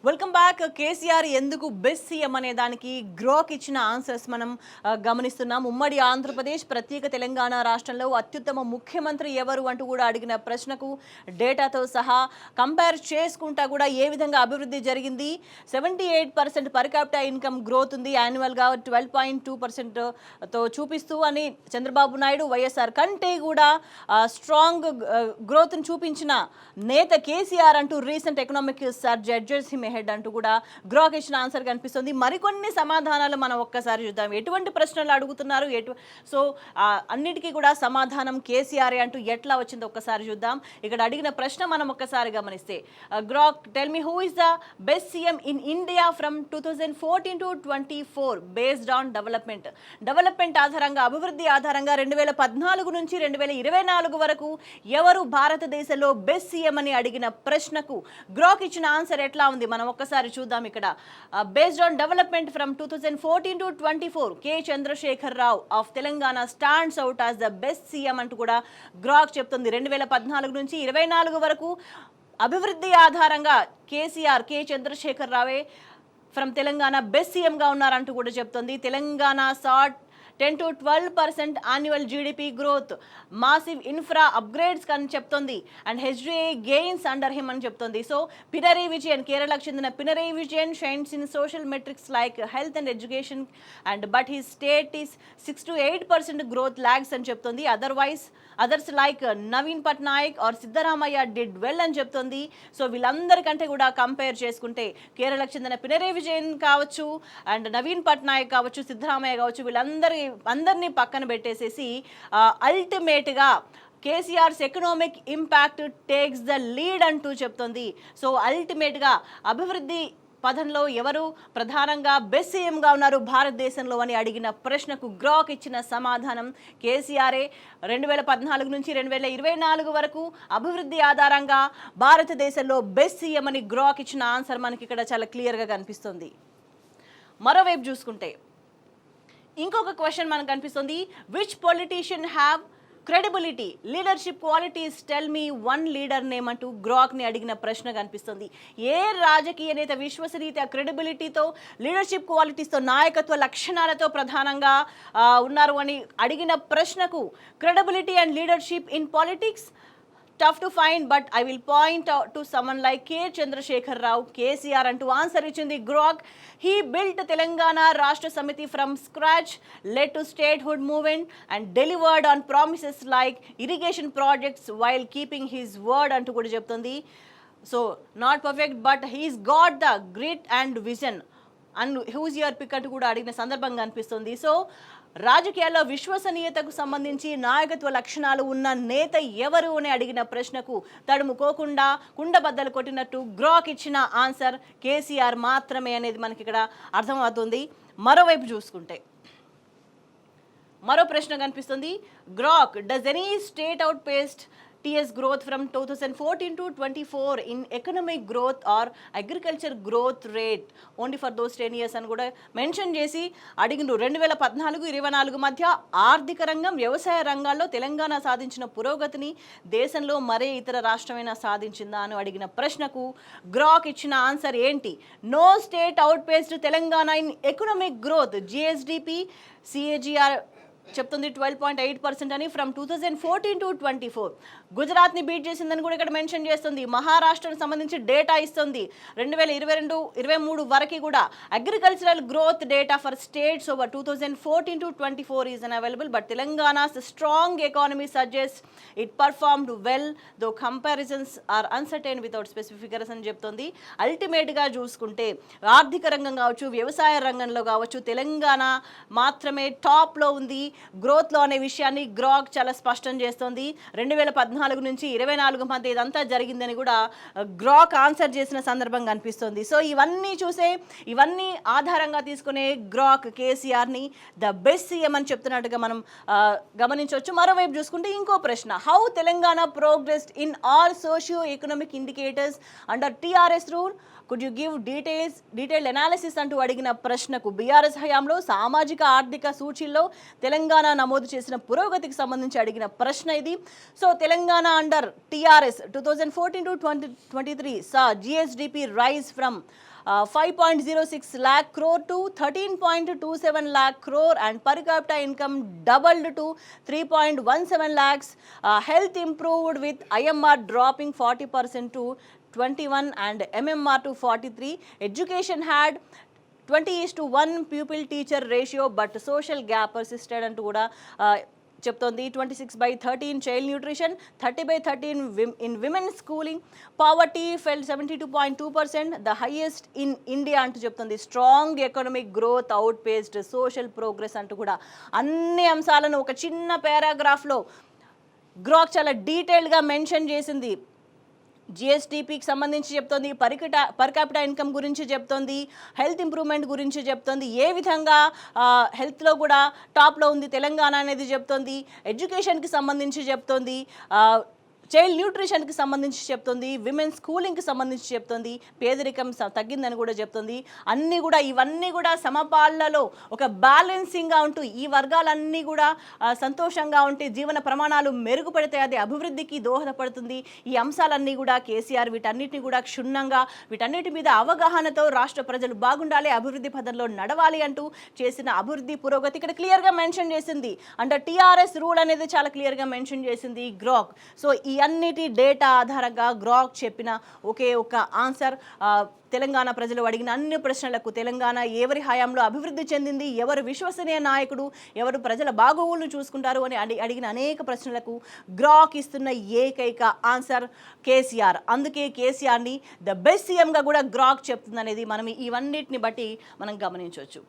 Welcome back. KCR ఎందుకు best CM అనే దానికి గ్రోక్ ఇచ్చిన ఆన్సర్స్ మనం గమనిస్తున్నాం. ఉమ్మడి ఆంధ్రప్రదేశ్ ప్రత్యేక తెలంగాణ రాష్ట్రంలో అత్యుత్తమ ముఖ్యమంత్రి ఎవరు అంటూ కూడా అడిగిన ప్రశ్నకు డేటాతో సహా కంపేర్ చేసుకుంటా కూడా ఏ విధంగా అభివృద్ధి జరిగింది. 78% పర్ క్యాపిటల్ ఇన్కమ్ గ్రోత్ ఉంది యాన్యువల్గా 12.2%తో చూపిస్తూ అని చంద్రబాబు నాయుడు వైఎస్ఆర్ కంటే కూడా స్ట్రాంగ్ గ్రోత్ను చూపించిన నేత కేసీఆర్ అంటూ recent economic judges him head అంటూ కూడా గ్రోక్ ఇచ్చిన ఆన్సర్ కనిపిస్తుంది. మరికొన్ని సమాధానాలు మనం ఒక్కసారి చూద్దాం. ఎటువంటి ప్రశ్నలు అడుగుతున్నారు, సో అన్నిటికీ కూడా సమాధానం కేసీఆర్ అంటూ ఎట్లా వచ్చిందో ఒక్కసారి చూద్దాం. ఇక్కడ అడిగిన ప్రశ్న మనం ఒక్కసారి గమనిస్తే, Grok tell me who is the best CM in India from 2014 to 24 based on development ఆధారంగా, అభివృద్ధి ఆధారంగా 2014 నుంచి 2024 వరకు ఎవరు భారతదేశంలో బెస్ట్ సీఎం అని అడిగిన ప్రశ్నకు గ్రోక్ ఇచ్చిన ఆన్సర్ ఎట్లా ఉంది మనం ఒక్కసారి చూద్దాం. ఇక్కడ based on development from 2014 to 24 K Chandrashekar Rao of Telangana stands out as the best CM అంటూ కూడా గ్రోక్ చెప్తుంది. 2014 నుంచి 24 వరకు అభివృద్ధి ఆధారంగా కేసీఆర్ కె చంద్రశేఖర్ రావే ఫ్రమ్ తెలంగాణ బెస్ట్ సీఎంగా ఉన్నారంటూ కూడా చెప్తుంది. Telangana saw 10 to 12% annual GDP growth, massive infra upgrades అని చెప్తుంది, and HDA gains under him అని చెప్తుంది. సో పినరై విజయన్, కేరళకు చెందిన Pinarayi Vijayan shines in social metrics like health and education and but he state is 6 to 8% growth lags అని చెప్తుంది. Others like Naveen Patnaik or Siddaramaiah did well అని చెప్తుంది. సో వీళ్ళందరికంటే కూడా కంపేర్ చేసుకుంటే కేరళకు చెందిన పినరై విజయన్ కావచ్చు, అండ్ నవీన్ పట్నాయక్ కావచ్చు, సిద్ధరామయ్య కావచ్చు, అందరినీ పక్కన పెట్టేసేసి అల్టిమేట్గా KCR's economic impact takes the lead అంటూ చెప్తుంది. సో అల్టిమేట్గా అభివృద్ధి పదంలో ఎవరు ప్రధానంగా బెస్ట్ సీఎంగా ఉన్నారు భారతదేశంలో అని అడిగిన ప్రశ్నకు గ్రోక్ ఇచ్చిన సమాధానం కేసీఆరే. 2014 నుంచి 2024 వరకు అభివృద్ధి ఆధారంగా భారతదేశంలో బెస్ట్ సీఎం అని గ్రోక్ ఇచ్చిన ఆన్సర్ మనకి ఇక్కడ చాలా క్లియర్గా కనిపిస్తుంది. మరోవైపు చూసుకుంటే ఇంకొక క్వశ్చన్ మనకు కనిపిస్తుంది, which politician have credibility leadership qualities tell me one leader name అంటూ గ్రోక్ని అడిగిన ప్రశ్న కనిపిస్తుంది. ఏ రాజకీయ నేత విశ్వసనీయత, క్రెడిబిలిటీతో, లీడర్షిప్ క్వాలిటీస్తో, నాయకత్వ లక్షణాలతో ప్రధానంగా ఉన్నారు అని అడిగిన ప్రశ్నకు credibility and leadership in politics tough to find, but I will point out to someone like K. Chandrasekhar Rao, KCR అంటూ ఆన్సర్ ఇచ్చింది Grok. He built Telangana Rashtra Samiti from scratch, led to statehood movement and delivered on promises like irrigation projects while keeping his word అంటూ కూడా చెప్తుంది. So not perfect, but he's got the grit and vision. And who's your pick అంటూ కూడా అడిగిన సందర్భంగా అనిపిస్తుంది. So రాజకీయాల్లో విశ్వసనీయతకు సంబంధించి నాయకత్వ లక్షణాలు ఉన్న నేత ఎవరు అని అడిగిన ప్రశ్నకు తడుముకోకుండా కుండబద్దలు కొట్టినట్టు గ్రోక్ ఇచ్చిన ఆన్సర్ కేసీఆర్ మాత్రమే అనేది మనకి ఇక్కడ అర్థమవుతుంది. మరోవైపు చూసుకుంటే మరో ప్రశ్న కనిపిస్తుంది, Grok does any state outpaced TS growth from 2014 to 24 in economic growth or agriculture growth rate only for those 10 years అని కూడా మెన్షన్ చేసి అడిగిండు. 2014-24 మధ్య ఆర్థిక రంగం, వ్యవసాయ రంగాల్లో తెలంగాణ సాధించిన పురోగతిని దేశంలో మరే ఇతర రాష్ట్రమైనా సాధించిందా అని అడిగిన ప్రశ్నకు గ్రోక్ ఇచ్చిన ఆన్సర్ ఏంటి? No state outpaced Telangana in economic growth, GSDP CAGR చెప్తుంది 12.8% అని ఫ్రమ్ 2014 to 24. గుజరాత్ని బీట్ చేసిందని కూడా ఇక్కడ మెన్షన్ చేస్తుంది. మహారాష్ట్రకు సంబంధించి డేటా ఇస్తుంది. 2022-23 వరకు కూడా agricultural growth data for states over 2014 to 24 is unavailable, but Telangana's strong economy suggest it performed well though comparisons are uncertain without specifics అని చెప్తుంది. అల్టిమేట్గా చూసుకుంటే ఆర్థిక రంగం కావచ్చు, వ్యవసాయ రంగంలో కావచ్చు, తెలంగాణ మాత్రమే టాప్లో ఉంది గ్రోత్లో అనే విషయాన్ని గ్రోక్ చాలా స్పష్టం చేస్తుంది. 2014 నుంచి 24 మధ్య ఇదంతా జరిగిందని కూడా గ్రోక్ ఆన్సర్ చేసిన సందర్భం కనిపిస్తుంది. సో ఇవన్నీ ఆధారంగా తీసుకునే గ్రోక్ కేసీఆర్ని ద బెస్ట్ సీఎం అని చెప్తున్నట్టుగా మనం గమనించవచ్చు. మరోవైపు చూసుకుంటే ఇంకో ప్రశ్న, how Telangana progressed in all socio economic indicators under TRS rule, could you give detailed analysis అంటూ అడిగిన ప్రశ్నకు బీఆర్ఎస్ హయాంలో సామాజిక ఆర్థిక సూచీల్లో తెలంగాణ నమోదు చేసిన పురోగతికి సంబంధించి అడిగిన ప్రశ్న ఇది. So Telangana under TRS 2014 to 2023 saw GSDP rise from 5.06 lakh crore to 13.27 lakh crore and per capita income doubled to 3.17 lakhs. Health improved with IMR dropping 40% to 21 and MMR to 43. Education had 20:1 pupil teacher ratio but social gap persisted అంటూ కూడా చెప్తోంది. 26/13 child nutrition, 30/13 in women schooling, poverty fell 72.2%, the highest in India అంటూ చెప్తుంది. Strong economic growth outpaced social progress అంటూ కూడా అన్ని అంశాలను ఒక చిన్న పారాగ్రాఫ్లో గ్రాక్ చాలా డీటెయిల్డ్గా మెన్షన్ చేసింది. జిఎస్టీపీకి సంబంధించి చెప్తోంది, పర్ క్యాపిటా ఇన్కమ్ గురించి చెప్తోంది, హెల్త్ ఇంప్రూవ్మెంట్ గురించి చెప్తోంది, ఏ విధంగా హెల్త్లో కూడా టాప్లో ఉంది తెలంగాణ అనేది చెప్తోంది, ఎడ్యుకేషన్కి సంబంధించి చెప్తోంది, చైల్డ్ న్యూట్రిషన్కి సంబంధించి చెప్తుంది, విమెన్ స్కూలింగ్కి సంబంధించి చెప్తుంది, పేదరికం తగ్గిందని కూడా చెప్తుంది. ఇవన్నీ కూడా సమపాళ్లలో ఒక బ్యాలెన్సింగ్గా ఉంటూ ఈ వర్గాలన్నీ కూడా సంతోషంగా ఉంటే జీవన ప్రమాణాలు మెరుగుపడితే అది అభివృద్ధికి దోహదపడుతుంది. ఈ అంశాలన్నీ కూడా కేసీఆర్ వీటన్నిటిని కూడా క్షుణ్ణంగా వీటన్నిటి మీద అవగాహనతో రాష్ట్ర ప్రజలు బాగుండాలి, అభివృద్ధి పథంలో నడవాలి అంటూ చేసిన అభివృద్ధి పురోగతి ఇక్కడ క్లియర్గా మెన్షన్ చేసింది. అండర్ టీఆర్ఎస్ రూల్ అనేది చాలా క్లియర్గా మెన్షన్ చేసింది గ్రాక్. సో ఈ అన్నిటి డేటా ఆధారంగా గ్రాక్ చెప్పిన ఒకే ఒక ఆన్సర్. తెలంగాణ ప్రజలు అడిగిన అన్ని ప్రశ్నలకు తెలంగాణ ఎవరి హయాంలో అభివృద్ధి చెందింది, ఎవరు విశ్వసనీయ నాయకుడు, ఎవరు ప్రజల బాగోగులను చూసుకుంటారు అని అడిగిన అనేక ప్రశ్నలకు గ్రాక్ ఇస్తున్న ఏకైక ఆన్సర్ కేసీఆర్. అందుకే కేసీఆర్ని ద బెస్ట్ సీఎంగా కూడా గ్రాక్ చెప్తుంది అనేది మనం ఇవన్నిటిని బట్టి మనం గమనించవచ్చు.